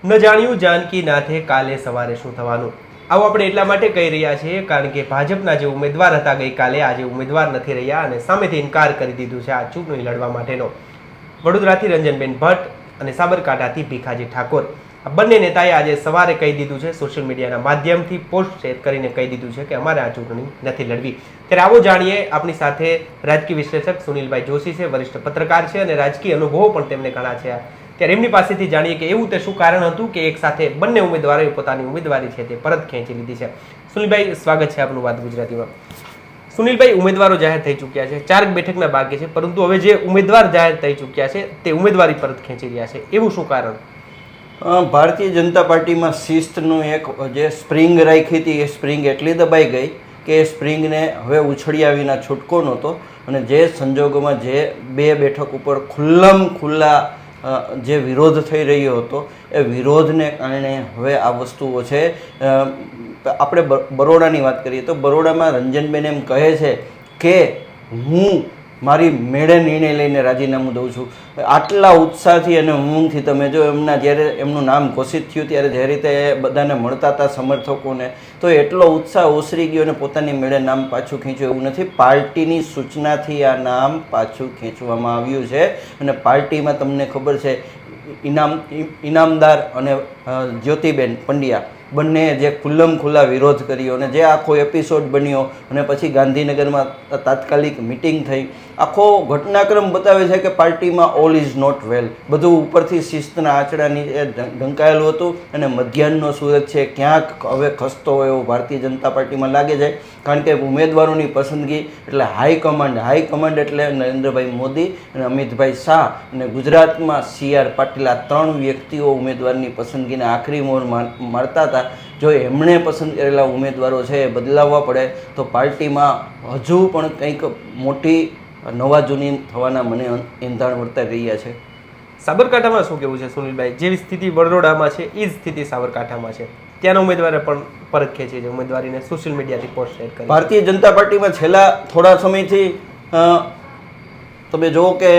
ન જાણ્યું જાનકી નાથે કાલે સવારે શું થવાનું. આવું આપણે એટલા માટે કહી રહ્યા છીએ કારણ કે ભાજપના જે ઉમેદવાર હતા ગઈકાલે આજે ઉમેદવાર નથી રહ્યા અને સામેથી ઇનકાર કરી દીધું છે આ ચૂંટણી લડવા માટેનો. વડોદરાથી રંજનબેન ભટ્ટ અને સાબરકાંઠાથી ભીખાજી ઠાકોર, આ બંને નેતાએ આજે સવારે કહી દીધું છે, સોશિયલ મીડિયાના માધ્યમથી પોસ્ટ શેર કરીને કહી દીધું છે કે અમારે આ ચૂંટણી નથી લડવી. ત્યારે આવો જાણીએ, આપણી સાથે રાજકીય વિશ્લેષક સુનિલભાઈ જોશી છે, વરિષ્ઠ પત્રકાર છે અને રાજકીય અનુભવો પણ તેમને ઘણા છે. ત્યારે એમની પાસેથી જાણીએ કે એવું તે શું કારણ હતું કે એક સાથે બંને ઉમેદવારોએ પોતાની ઉમેદવારી છે તે પરત ખેંચી લીધી છે. સુનિલભાઈ, સ્વાગત છે આપનું વાત ગુજરાતીમાં. સુનિલભાઈ, ઉમેદવારો જાહેર થઈ ચૂક્યા છે, 4 બેઠકના બાકી છે, પરંતુ હવે જે ઉમેદવાર જાહેર થઈ ચૂક્યા છે તે ઉમેદવારી પરત ખેંચી રહ્યા છે, એવું શું કારણ? ભારતીય જનતા પાર્ટીમાં શિસ્તનું એક જે સ્પ્રિંગ રાખી હતી એ સ્પ્રિંગ એટલી દબાઈ ગઈ કે એ સ્પ્રિંગને હવે ઉછળ્યા વિના છૂટકો નહોતો અને જે સંજોગોમાં જે 2 બેઠક ઉપર ખુલ્લા જે વિરોધ થઈ રહ્યો હતો એ વિરોધને કારણે હવે આ વસ્તુઓ છે. આપણે બરોડાની વાત કરીએ તો બરોડામાં રંજનબેન એમ કહે છે કે હું મારી મેળે નિર્ણય લઈને રાજીનામું દઉં છું. આટલા ઉત્સાહથી અને ઉમંગથી તમે જો જ્યારે એમનું નામ ઘોષિત થયું ત્યારે જે રીતે બધાને મળતા હતા સમર્થકોને, તો એટલો ઉત્સાહ ઓસરી ગયો અને પોતાની મેળે નામ પાછું ખેંચ્યું એવું નથી. પાર્ટીની સૂચનાથી આ નામ પાછું ખેંચવામાં આવ્યું છે અને પાર્ટીમાં તમને ખબર છે ઇનામદાર અને જ્યોતિબેન પંડ્યા બંને જે ખુલ્લા વિરોધ કર્યો અને જે આખો એપિસોડ બન્યો અને પછી ગાંધીનગરમાં તાત્કાલિક મિટિંગ થઈ, આખો ઘટનાક્રમ બતાવે છે કે પાર્ટીમાં ઓલ ઇઝ નોટ વેલ. બધું ઉપરથી શિસ્તના આંચડા નીચે ઢંકાયેલું હતું અને મધ્યાહનનો સૂરજ છે ક્યાંક હવે ખસતો હોય એવું ભારતીય જનતા પાર્ટીમાં લાગે છે. કારણ કે ઉમેદવારોની પસંદગી એટલે હાઈકમાન્ડ એટલે નરેન્દ્રભાઈ મોદી અને અમિતભાઈ શાહ અને ગુજરાતમાં CR પાટીલ, આ 3 વ્યક્તિઓ ઉમેદવારની પસંદગીને આખરી મોર મારતા હતા. જો એમણે પસંદ કરેલા ઉમેદવારો છે એ બદલાવવા પડે તો પાર્ટીમાં હજુ પણ કંઈક મોટી નવા જૂની થવાના મને એંધાણ વર્તાઈ રહ્યા છે. સાબરકાંઠામાં શું કેવું છે સુનિલભાઈ? જેવી સ્થિતિ વડોદરામાં છે એ જ સ્થિતિ સાબરકાંઠામાં છે. ત્યાંના ઉમેદવારે પણ પરત ખેંચી છે ઉમેદવારીને, સોશિયલ મીડિયાથી પોસ્ટ શેર કરી. ભારતીય જનતા પાર્ટીમાં છેલ્લા થોડા સમયથી તમે જુઓ કે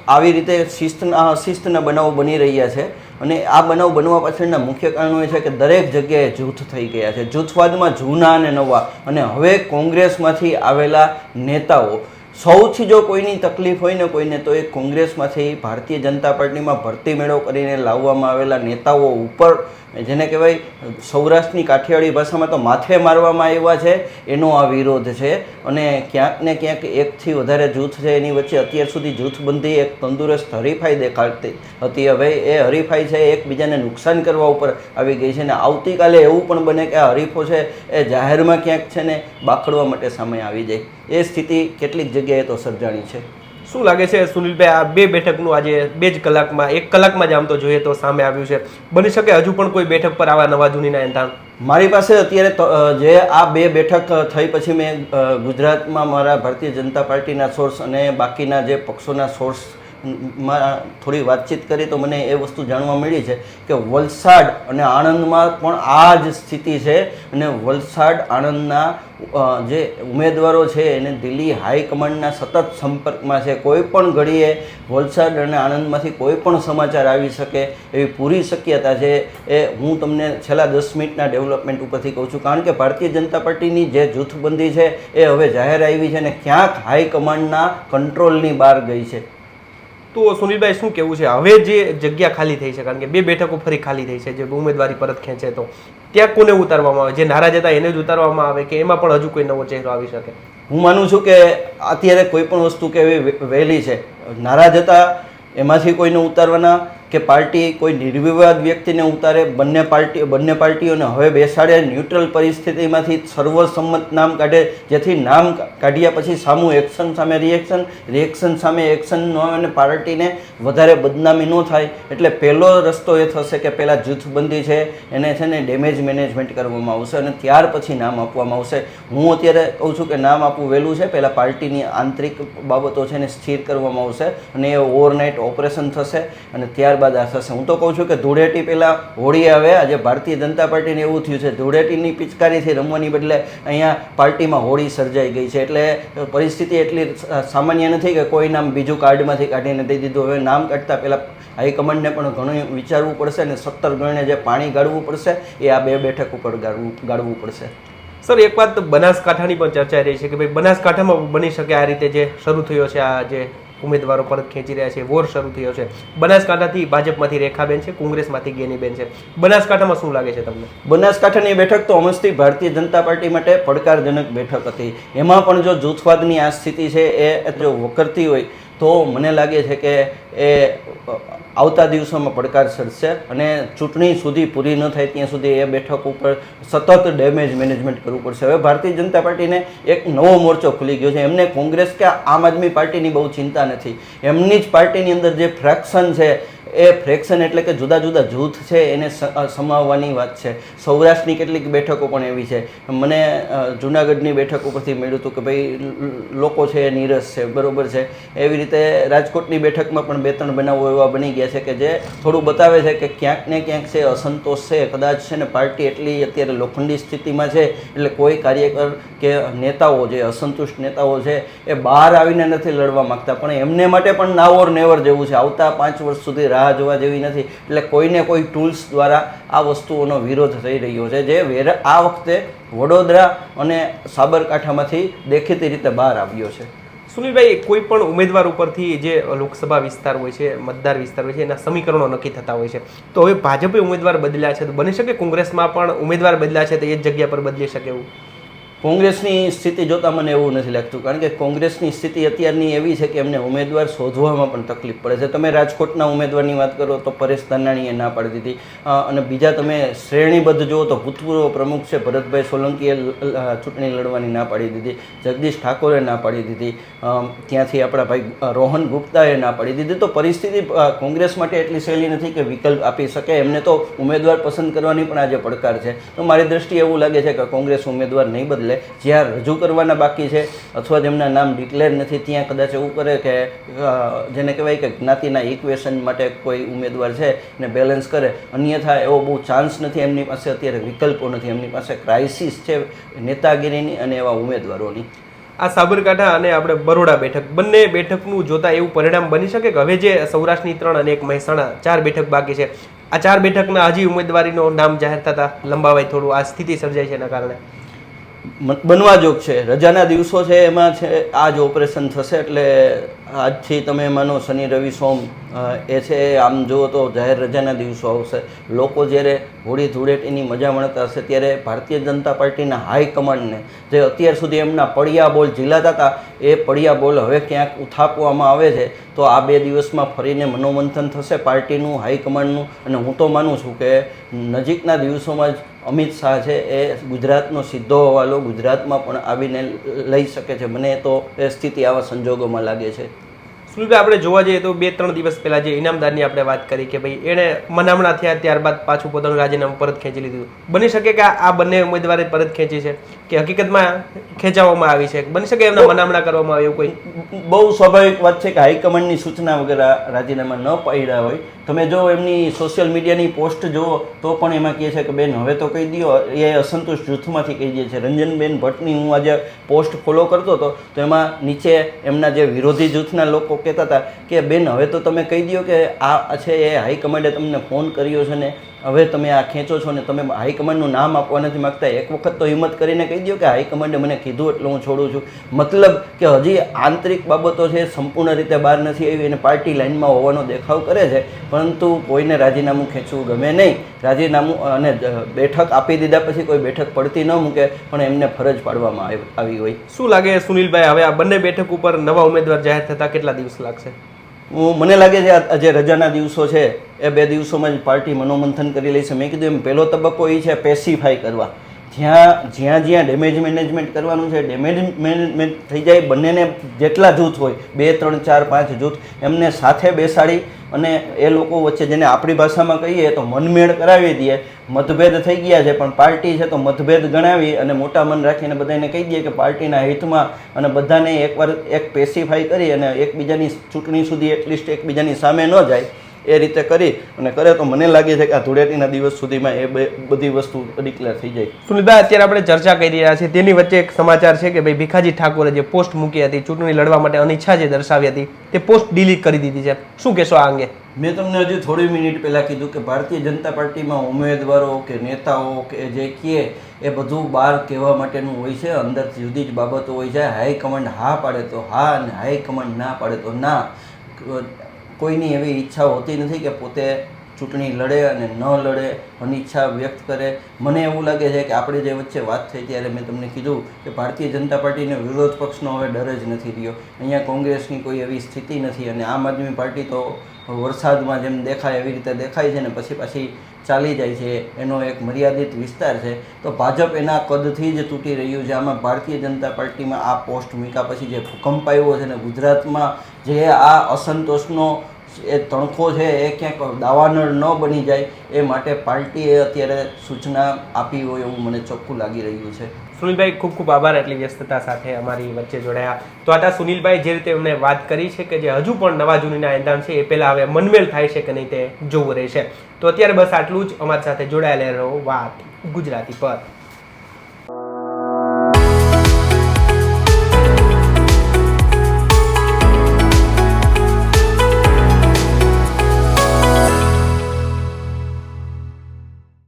આવી રીતે અશિસ્તના બનાવો બની રહ્યા છે અને આ બનાવ બનવા પાછળના મુખ્ય કારણો એ છે કે દરેક જગ્યાએ જૂથ થઈ ગયા છે. જૂથવાદમાં જૂના અને નવા, અને હવે કોંગ્રેસમાંથી આવેલા નેતાઓ, સૌથી જો કોઈની તકલીફ હોય ને કોઈને, તો એ કોંગ્રેસમાંથી ભારતીય જનતા પાર્ટીમાં ભરતી મેળો કરીને લાવવામાં આવેલા નેતાઓ ઉપર, જેને કહેવાય સૌરાષ્ટ્રની કાઠિયાવાડી ભાષામાં તો માથે મારવામાં આવ્યા છે, એનો આ વિરોધ છે. અને ક્યાંક ને ક્યાંક એકથી વધારે જૂથ છે એની વચ્ચે અત્યાર સુધી જૂથબંધી એક તંદુરસ્ત હરીફાઈ દેખાડતી હતી. હવે એ હરીફાઈ છે એકબીજાને નુકસાન કરવા ઉપર આવી ગઈ છે અને આવતીકાલે એવું પણ બને કે આ હરીફો છે એ જાહેરમાં ક્યાંક છે ને બાખડવા માટે સામે આવી જાય. એ સ્થિતિ કેટલીક જગ્યાએ તો સર્જાણી છે. શું લાગે છે સુનિલભાઈ, આ 2 બેઠકનું આજે 2 જ કલાકમાં 1 કલાકમાં જ આમ તો જોઈએ તો સામે આવ્યું છે, બની શકે હજુ પણ કોઈ બેઠક પર આવા નવા જૂનીના એંધાણ? મારી પાસે અત્યારે જે આ 2 બેઠક થઈ પછી મેં ગુજરાતમાં મારા ભારતીય જનતા પાર્ટીના સોર્સ અને બાકીના જે પક્ષોના સોર્સ માં થોડી વાતચીત કરી તો મને એ વસ્તુ જાણવા મળી છે કે વલસાડ અને આણંદમાં પણ આ જ સ્થિતિ છે અને વલસાડ આણંદના જે ઉમેદવારો છે એને દિલ્હી હાઈકમાન્ડના સતત સંપર્કમાં છે. કોઈ પણ ઘડીએ વલસાડ અને આણંદમાંથી કોઈ પણ સમાચાર આવી શકે એવી પૂરી શક્યતા છે. એ હું તમને છેલ્લા 10 મિનિટના ડેવલપમેન્ટ ઉપરથી કહું છું. કારણ કે ભારતીય જનતા પાર્ટીની જે જૂથબંધી છે એ હવે જાહેર આવી છે અને ક્યાંક હાઈકમાન્ડના કંટ્રોલની બહાર ગઈ છે. તો સુનિલભાઈ શું કહેવું છે, હવે જે જગ્યા ખાલી થઈ છે, કારણ કે 2 બેઠકો ફરી ખાલી થઈ છે, જે ઉમેદવારી પરત ખેંચે તો ત્યાં કોને ઉતારવામાં આવે? જે નારાજ હતા એને જ ઉતારવામાં આવે કે એમાં પણ હજુ કોઈ નવો ચહેરો આવી શકે? હું માનું છું કે અત્યારે કોઈ પણ વસ્તુ કેવી વહેલી છે. નારાજ હતા એમાંથી કોઈને ઉતારવાના કે પાર્ટી કોઈ નિર્વિવાદ વ્યક્તિને ઉતારે, બંને પાર્ટીઓને હવે બેસાડે, ન્યુટ્રલ પરિસ્થિતિમાંથી સર્વસંમત નામ કાઢે, જેથી નામ કાઢ્યા પછી સામું એક્શન સામે રિએક્શન સામે એક્શન ન આવે અને પાર્ટીને વધારે બદનામી ન થાય. એટલે પહેલો રસ્તો એ થશે કે પહેલાં જૂથબંધી છે એને છે ને ડેમેજ મેનેજમેન્ટ કરવામાં આવશે અને ત્યાર પછી નામ આપવામાં આવશે. હું અત્યારે કહું છું કે નામ આપવું વહેલું છે. પહેલાં પાર્ટીની આંતરિક બાબતો છે એને સ્થિર કરવામાં આવશે અને એ ઓવરનાઇટ ઓપરેશન થશે અને ત્યારબાદ આ થશે. હું તો કહું છું કે ધૂળેટી પહેલાં હોળી આવે. આજે ભારતીય જનતા પાર્ટીને એવું થયું છે ધૂળેટીની પિચકારીથી રમવાની બદલે અહીંયા પાર્ટીમાં હોળી સર્જાઈ ગઈ છે. એટલે પરિસ્થિતિ એટલી સામાન્ય નથી કે કોઈ નામ બીજું કાર્ડમાંથી કાઢીને દઈ દીધું. હવે નામ કાઢતા પહેલાં હાઈકમાન્ડને પણ ઘણું વિચારવું પડશે અને 17 ગણે જે પાણી ગાળવું પડશે એ આ 2 બેઠક ઉપર ગાળવું પડશે. સર, એક વાત બનાસકાંઠાની પણ ચર્ચાઈ રહી છે કે ભાઈ બનાસકાંઠામાં બની શકે આ રીતે જે શરૂ થયો છે, આ જે ઉમેદવારો પરત ખેંચી રહ્યા છે, વોર શરૂ થયો છે. બનાસકાંઠાથી ભાજપમાંથી રેખાબેન છે, કોંગ્રેસમાંથી ગેનીબેન છે. બનાસકાંઠામાં શું લાગે છે તમને? બનાસકાંઠાની બેઠક તો અમસ્તી ભારતીય જનતા પાર્ટી માટે પડકારજનક બેઠક હતી. એમાં પણ જો જૂથવાદની આ સ્થિતિ છે એ જો વકરતી હોય તો મને લાગે છે કે એ આવતા દિવસોમાં પડકાર સર્જશે અને ચૂંટણી સુધી પૂરી ન થાય ત્યાં સુધી એ બેઠક ઉપર સતત ડેમેજ મેનેજમેન્ટ કરવું પડશે. હવે ભારતીય જનતા પાર્ટીને એક નવો મોરચો ખુલી ગયો છે. એમને કોંગ્રેસ કે આમ આદમી પાર્ટીની બહુ ચિંતા નથી. એમની જ પાર્ટીની અંદર જે ફ્રેક્શન છે એ ફ્રેક્શન એટલે કે જુદા જુદા જૂથ છે એને સમાવવાની વાત છે. સૌરાષ્ટ્રની કેટલીક બેઠકો પણ એવી છે. મને જુનાગઢની બેઠક ઉપરથી મળ્યું હતું કે ભાઈ લોકો છે એ નીરસ છે, બરોબર છે. એવી રીતે રાજકોટની બેઠકમાં પણ 2-3 બનાવો એવા બની ગયા છે કે જે થોડું બતાવે છે કે ક્યાંક ને ક્યાંક છે અસંતોષ છે. કદાચ છે ને પાર્ટી એટલી અત્યારે લોખંડી સ્થિતિમાં છે એટલે કોઈ કાર્યકર કે નેતાઓ જે અસંતુષ્ટ નેતાઓ છે એ બહાર આવીને નથી લડવા માગતા, પણ એમને માટે પણ નાવર નેવર જેવું છે. આવતા 5 વર્ષ સુધી રાહ જોવા જેવી નથી. એટલે કોઈને કોઈ ટૂલ્સ દ્વારા આ વસ્તુઓનો વિરોધ થઈ રહ્યો છે જે આ વખતે વડોદરા અને સાબરકાંઠામાંથી દેખીતી રીતે બહાર આવ્યો છે. સુનિલભાઈ, કોઈ પણ ઉમેદવાર ઉપરથી જે લોકસભા વિસ્તાર હોય છે, મતદાર વિસ્તાર હોય છે, એના સમીકરણો નક્કી થતા હોય છે. તો હવે ભાજપે ઉમેદવાર બદલ્યા છે, તો બની શકે કોંગ્રેસમાં પણ ઉમેદવાર બદલ્યા છે તો એ જ જગ્યા પર બદલી શકે એવું? કોંગ્રેસની સ્થિતિ જોતાં મને એવું નથી લાગતું, કારણ કે કોંગ્રેસની સ્થિતિ અત્યારની એવી છે કે એમને ઉમેદવાર શોધવામાં પણ તકલીફ પડે છે. તમે રાજકોટના ઉમેદવારની વાત કરો તો પરેશ ધાનાણીએ ના પાડી દીધી, અને બીજા તમે શ્રેણીબદ્ધ જુઓ તો ભૂતપૂર્વ પ્રમુખ છે ભરતભાઈ સોલંકીએ ચૂંટણી લડવાની ના પાડી દીધી, જગદીશ ઠાકોરે ના પાડી દીધી, ત્યાંથી આપણા ભાઈ રોહન ગુપ્તાએ ના પાડી દીધી. તો પરિસ્થિતિ કોંગ્રેસ માટે એટલી સહેલી નથી કે વિકલ્પ આપી શકે. એમને તો ઉમેદવાર પસંદ કરવાની પણ આજે પડકાર છે. તો મારી દ્રષ્ટિએ એવું લાગે છે કે કોંગ્રેસ ઉમેદવાર નહીં બદલે. જ્યાં રજૂ કરવાના બાકી છે અથવા જેમના નામ ડિક્લેર નથી ત્યાં કદાચ એવું કરે કે જેને કહેવાય કે જ્ઞાતિના ઇક્વેશન માટે કોઈ ઉમેદવાર છે ને બેલેન્સ કરે. અન્યથા એવો બહુ ચાન્સ નથી. એમની પાસે અત્યારે વિકલ્પો નથી. એમની પાસે ક્રાઇસિસ છે નેતાગીરીની અને એવા ઉમેદવારોની. આ સાબરકાંઠા અને આપણે બરોડા બેઠક, બંને બેઠકનું જોતા એવું પરિણામ બની શકે કે હવે જે સૌરાષ્ટ્રની 3 અને એક મહેસાણા 4 બેઠક બાકી છે, આ 4 બેઠકના હજી ઉમેદવારીનો નામ જાહેર થતા લંબાવાય થોડું આ સ્થિતિ સર્જાય છે એના કારણે બનવા જોગ છે. રજાના દિવસો છે એમાં છે આ જ ઓપરેશન થશે. એટલે આજથી તમે માનો શનિ રવિ સોમ એ છે આમ જુઓ તો જાહેર રજાના દિવસો આવશે. લોકો જ્યારે હોળી ધૂળેટીની મજા માણતા હશે ત્યારે ભારતીય જનતા પાર્ટીના હાઈકમાન્ડને જે અત્યાર સુધી એમના પડિયા બોલ ઝીલાતા હતા એ પડિયા બોલ હવે ક્યાંક ઉથાપવામાં આવે છે. તો આ 2 દિવસમાં ફરીને મનોમંથન થશે પાર્ટીનું, હાઈકમાન્ડનું. અને હું તો માનું છું કે નજીકના દિવસોમાં જ અમિત શાહ છે એ ગુજરાતનો સીધો હવાલો ગુજરાતમાં પણ આવીને લઈ શકે છે. મને તો એ સ્થિતિ આવા સંજોગોમાં લાગે છે. સુનિલભાઈ, આપણે જોવા જઈએ તો 2-3 દિવસ પહેલા જે ઇનામદારની આપણે વાત કરી કે ભાઈ એણે મનામણા થયા ત્યારબાદ પાછું પોતાનું રાજીનામું પરત ખેંચી લીધું. બની શકે કે આ બંને ઉમેદવારે પરત ખેંચી છે કે હકીકતમાં ખેંચાવવામાં આવી છે? બની શકે એમના મનામણા કરવામાં આવે એવું કોઈ? બહુ સ્વાભાવિક વાત છે કે હાઈકમાન્ડની સૂચના વગર રાજીનામા ન પાડ્યા હોય. તમે જો એમની સોશિયલ મીડિયાની પોસ્ટ જુઓ તો પણ એમાં કહે છે કે બેન હવે તો કહી દો. એ અસંતુષ્ટ જૂથમાંથી કહી દે છે. રંજનબેન ભટ્ટની હું આજે પોસ્ટ ફોલો કરતો હતો તો એમાં નીચે એમના જે વિરોધી જૂથના લોકો કહેતા હતા કે બેન હવે તો તમે કહી દો કે આ છે એ હાઈકમાન્ડે તમને ફોન કર્યો છે ને હવે તમે આ ખેંચો છો ને તમે હાઈકમાન્ડનું નામ આપવા નથી માગતા. એક વખત તો હિંમત કરીને કહી દો કે હાઈકમાન્ડે મને કીધું એટલે હું છોડું છું. મતલબ કે હજી આંતરિક બાબતો છે સંપૂર્ણ રીતે બહાર નથી આવી અને પાર્ટી લાઇનમાં હોવાનો દેખાવ કરે છે, પરંતુ કોઈને રાજીનામું ખેંચવું ગમે નહીં. રાજીનામું અને બેઠક આપી દીધા પછી કોઈ બેઠક પડતી ન મૂકે પણ એમને ફરજ પાડવામાં આવી હોય. શું લાગે સુનિલભાઈ, હવે આ બંને બેઠક ઉપર નવા ઉમેદવાર જાહેર થતા કેટલા દિવસ લાગશે? મને લાગે છે જે રજાના દિવસો છે એ 2 દિવસોમાં જ પાર્ટી મનોમંથન કરી લેશે. મેં કીધું એમ પહેલો તબક્કો એ છે પેસિફાઈ કરવા. જ્યાં ડેમેજ મેનેજમેન્ટ કરવાનું છે ડેમેજ મેનેજમેન્ટ થઈ જાય. બંનેને જેટલા જૂથ હોય 2, 3, 4, 5 જૂથ એમને સાથે બેસાડી અને એ લોકો વચ્ચે જેને આપણી ભાષામાં કહીએ તો મનમેળ કરાવી દઈએ. મતભેદ થઈ ગયા છે પણ પાર્ટી છે તો મતભેદ ગણાવી અને મોટા મન રાખીને બધાને કહી દઈએ કે પાર્ટીના હિતમાં અને બધાને એકવાર એક પેસિફાઈ કરી અને એકબીજાની ચૂંટણી સુધી એટલીસ્ટ એકબીજાની સામે ન જાય એ રીતે કરી અને કરે તો મને લાગે છે કે આ ધૂળેટીના દિવસ સુધીમાં એ બધી વસ્તુ ડિક્લેર થઈ જાય. સુનિલભાઈ, અત્યારે આપણે ચર્ચા કરી રહ્યા છીએ તેની વચ્ચે એક સમાચાર છે કે ભાઈ ભીખાજી ઠાકોરે જે પોસ્ટ મૂકી હતી ચૂંટણી લડવા માટે અનિચ્છા જે દર્શાવી હતી તે પોસ્ટ ડિલીટ કરી દીધી છે. શું કહેશો આ અંગે? મેં તમને હજુ થોડી મિનિટ પહેલાં કીધું કે ભારતીય જનતા પાર્ટીમાં ઉમેદવારો કે નેતાઓ કે જે કહે એ બધું બહાર કહેવા માટેનું હોય છે, અંદરથી જુદી જ બાબતો હોય છે. હાઈકમાન્ડ હા પાડે તો હા અને હાઈકમાન્ડ ના પાડે તો ના. કોઈની એવી ઈચ્છા હોતી નથી કે પોતે ચૂંટણી લડે અને ન લડે, અનિચ્છા વ્યક્ત કરે. મને એવું લાગે છે કે આપણે જે વચ્ચે વાત થઈ ત્યારે મેં તમને કીધું કે ભારતીય જનતા પાર્ટીને વિરોધ પક્ષનો હવે ડર જ નથી રહ્યો. અહીંયા કોંગ્રેસની કોઈ એવી સ્થિતિ નથી અને આમ આદમી પાર્ટી તો વરસાદમાં જેમ દેખાય એવી રીતે દેખાય છે ને પછી પાછી ચાલી જાય છે. એનો એક મર્યાદિત વિસ્તાર છે. તો ભાજપ એના કદથી જ તૂટી રહ્યું છે. આમાં ભારતીય જનતા પાર્ટીમાં આ પોસ્ટ મૂક્યા પછી જે ભૂકંપ આવ્યો છે ને ગુજરાતમાં જે આ અસંતોષનો એ તણખો છે એ ક્યાંક દાવાનળ ન બની જાય એ માટે પાર્ટીએ અત્યારે સૂચના આપી હોય એવું મને ચોખ્ખું લાગી રહ્યું છે. સુનિલભાઈ, ખૂબ ખૂબ આભાર આટલી વ્યસ્તતા સાથે અમારી વચ્ચે જોડાયા. તો આટા સુનિલભાઈ જે રીતે એમણે વાત કરી છે કે જે હજુ પણ નવા જૂનીના એંધાણ છે એ પહેલાં હવે મનમેલ થાય છે કે નહીં તે જોવું રહેશે. તો અત્યારે બસ આટલું જ. અમારી સાથે જોડાયેલા રહો વાત ગુજરાતી પર.